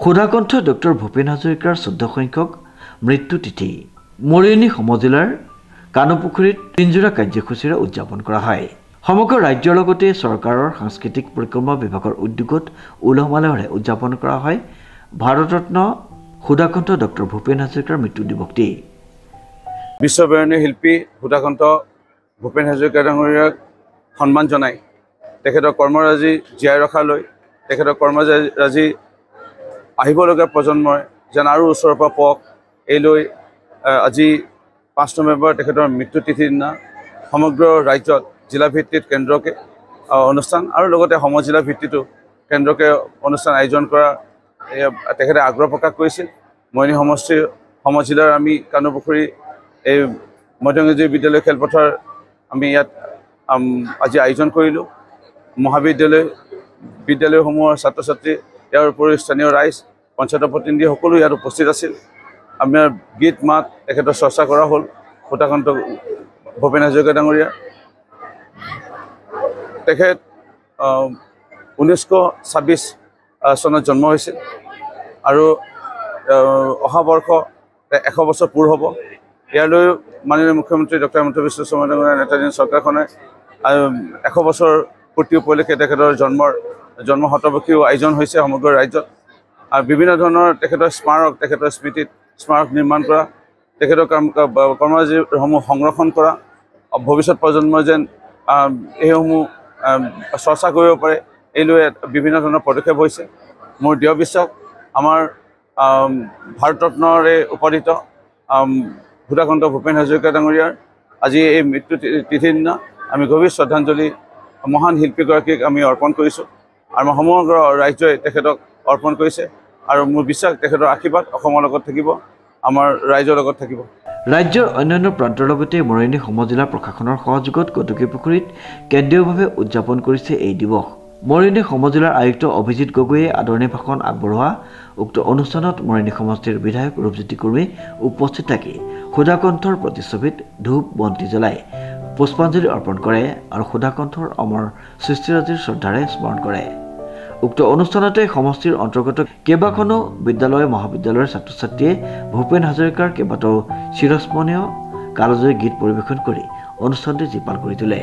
Sudhakantha doctor Bhupen হাজৰিকাৰ 14 সংখ্যক মৃত্যু তিথি মৰিয়নি সমজিলাৰ কানুপুখুৰীত তিনজোৰা কাৰ্যসূচীৰে উদযাপন কৰা হয়। সমগ্ৰ ৰাজ্যৰ লগতে চৰকাৰৰ সাংস্কৃতিক পৰিক্ৰমা বিভাগৰ উদ্যোগত উলহ মালহেৰে উদযাপন কৰা হয় ভাৰতৰত্ন সুধাকণ্ঠ ডক্টৰ ভূপেন হাজৰিকাৰ মৃত্যু দিৱসটি। বিশ্ববৰেণ্য শিল্পী সুধাকণ্ঠ ভূপেন হাজৰিকা ডাঙৰীয়াক সন্মান জনাই তেখেতৰ কৰ্মৰাজি জীয়াই ৰখালৈ তেখেতৰ কৰ্মৰাজি আহিবলগীয়া প্ৰজন্মই যেন আৰু ওচৰৰ পৰা পাওক এইলৈ আজি 5 নৱেম্বৰ তেখেতৰ মৃত্যু তিথিৰ দিনা সমগ্ৰ ৰাজ্যত জিলাভিত্তিত কেন্দ্ৰকে অনুষ্ঠান আৰু লগতে সমজিলা ভিত্তিতো কেন্দ্ৰকে অনুষ্ঠান আয়োজন কৰা তেখেতে আগ্ৰহ প্ৰকাশ কৰিছিল। মৰিয়নি সমষ্টিৰ সমজিলাৰ আমি কানুপুখুৰী এই মধ্যংগী বিদ্যালয় খেলপথাৰ আমি ইয়াত আজি আয়োজন কৰিলোঁ। বিদ্যালয়সমূহৰ ছাত্ৰ ছাত্ৰী ইয়াৰ উপৰিও স্থানীয় ৰাইজ পঞ্চায়তৰ প্ৰতিনিধি সকলো ইয়াত উপস্থিত আছিল। আমাৰ গীত মাত তেখেতৰ চৰ্চা কৰা হ'ল। সুধাকণ্ঠ ভূপেন হাজৰিকা ডাঙৰীয়া তেখেত 1926 চনত জন্ম হৈছিল আৰু অহা বৰ্ষ 100 বছৰ পূৰ হ'ব। ইয়ালৈ মাননীয় মুখ্যমন্ত্ৰী ডক্টৰ হিমন্ত বিশ্ব শৰ্মা ডাঙৰীয়াৰ নেতৃত্বাধীন চৰকাৰখনে 100 বছৰ পূৰ্তি উপলক্ষে তেখেতৰ জন্ম শতবাৰ্ষিকীও আয়োজন হৈছে সমগ্ৰ ৰাজ্যত। আৰু বিভিন্ন ধৰণৰ তেখেতৰ স্মাৰক তেখেতৰ স্মৃতিত স্মাৰক নিৰ্মাণ কৰা তেখেতৰ কৰ্মৰাজিসমূহ সংৰক্ষণ কৰা ভৱিষ্যত প্ৰজন্মই যেন এইসমূহ চৰ্চা কৰিব পাৰে এইলৈ বিভিন্ন ধৰণৰ পদক্ষেপ হৈছে। মোৰ দৃঢ় বিশ্বাস আমাৰ ভাৰতৰত্নৰে উপনীত সুধাকণ্ঠ ভূপেন হাজৰিকা ডাঙৰীয়াৰ আজি এই মৃত্যু তিথিৰ দিনা আমি গভীৰ শ্ৰদ্ধাঞ্জলি মহান শিল্পীগৰাকীক আমি অৰ্পণ কৰিছোঁ আৰু সমগ্ৰ ৰাজ্যই তেখেতক অৰ্পণ কৰিছে আৰু মোৰ বিশ্বাস তেখেতৰ আশীৰ্বাদ অসমৰ লগত থাকিব, আমাৰ ৰাইজৰ লগত থাকিব। ৰাজ্যৰ অন্যান্য প্ৰান্তৰ লগতে মৰিয়নি সমজিলা প্ৰশাসনৰ সহযোগত কটকীপুখুৰীত কেন্দ্ৰীয়ভাৱে উদযাপন কৰিছে এই দিৱস। মৰিয়নি সমজিলাৰ আয়ুক্ত অভিজিত গগৈয়ে আদৰণি ভাষণ আগবঢ়োৱা উক্ত অনুষ্ঠানত মৰিয়নি সমষ্টিৰ বিধায়ক ৰূপজ্যোতি কুৰ্মী উপস্থিত থাকি সুধাকণ্ঠৰ প্ৰতিচ্ছবিত ধূপ বন্তি জ্বলাই পুষ্পাঞ্জলি অৰ্পণ কৰে আৰু সুধাকণ্ঠৰ অমৰ সৃষ্টিৰাজিৰ শ্ৰদ্ধাৰে স্মৰণ কৰে। উক্ত অনুষ্ঠানতে সমষ্টিৰ অন্তৰ্গত কেইবাখনো বিদ্যালয় মহাবিদ্যালয়ৰ ছাত্ৰ ছাত্ৰীয়ে ভূপেন হাজৰিকাৰ কেইবাটাও চিৰস্মৰণীয় কালজয়ী গীত পৰিৱেশন কৰি অনুষ্ঠানটি জীপাল কৰি তোলে।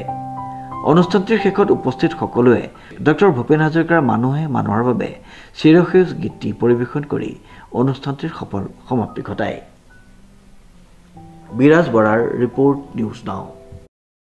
অনুষ্ঠানটিৰ শেষত উপস্থিত সকলোৱে ডক্টৰ ভূপেন হাজৰিকাৰ মানুহে মানুহৰ বাবে চিৰসেউজ গীতটি পৰিৱেশন কৰি অনুষ্ঠানটিৰ সফল সমাপ্তি ঘটায়। বিৰাজ বৰাৰ ৰিপৰ্ট নিউজ নাও।